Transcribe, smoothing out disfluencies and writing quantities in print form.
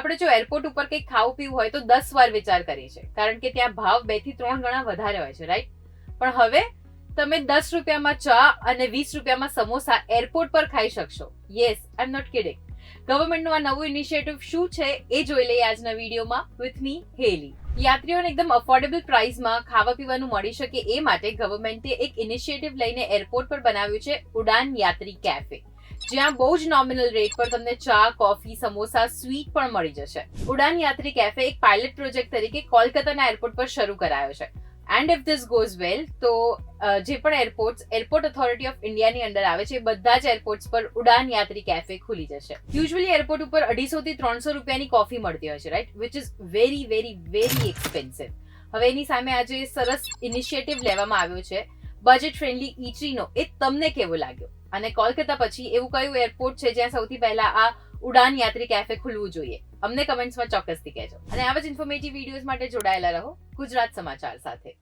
આપણે જો એરપોર્ટ ઉપર કંઈક ખાવું પીવું હોય તો 10 વાર વિચાર કરીએ છીએ, કારણ કે ત્યાં ભાવ 2 થી 3 ગણા વધારે હોય છે, રાઈટ? પણ હવે તમે 10 રૂપિયામાં ચા અને 20 રૂપિયામાં સમોસા એરપોર્ટ પર ખાઈ શકશો. Yes, I am not kidding. ગવર્મેન્ટનું આ નવું ઇનિશિયેટિવ શું છે એ જોઈ લઈએ આજના વિડીયોમાં વિથ મી હેલી. યાત્રીઓને એકદમ અફોર્ડેબલ પ્રાઇસમાં ખાવા પીવાનું મળી શકે એ માટે ગવર્મેન્ટે એક ઇનિશિયેટિવ લઈને એરપોર્ટ પર બનાવ્યું છે ઉડાન યાત્રી કેફે, જ્યાં બહુ જ નોમિનલ રેટ પર તમને ચા, કોફી, સમોસા, સ્વીટ પણ મળી જશે. ઉડાન યાત્રી કેફે એક પાયલટ પ્રોજેક્ટ તરીકે કોલકાતાના એરપોર્ટ પર શરૂ કરાયો છે. એન્ડ ઇફ ધીસ ગોઝ વેલ તો જે પણ એરપોર્ટ ઓથોરિટી ઓફ ઇન્ડિયાની અંડર આવે છે બધા જ એરપોર્ટ્સ પર ઉડાન યાત્રી કેફે ખુલી જશે. યુઝ્યુઅલી એરપોર્ટ ઉપર 250 થી 300 રૂપિયાની કોફી મળતી હોય છે, right? Which is very very very expensive. હવે એની સામે આજે સરસ ઇનિશિયેટિવ લેવામાં આવ્યો છે બજેટ ફ્રેન્ડલી ઈટરીનો. એ તમને કેવો લાગ્યો? અને કોલકાતા પછી એવું કયું એરપોર્ટ છે જ્યાં સૌથી પહેલા આ ઉડાન યાત્રી કેફે ખુલવું જોઈએ? અમને કમેન્ટ્સમાં ચોક્કસથી કહેજો. અને આવા જ ઇન્ફોર્મેટિવ વિડીયોઝ માટે જોડાયેલા રહો ગુજરાત સમાચાર સાથે.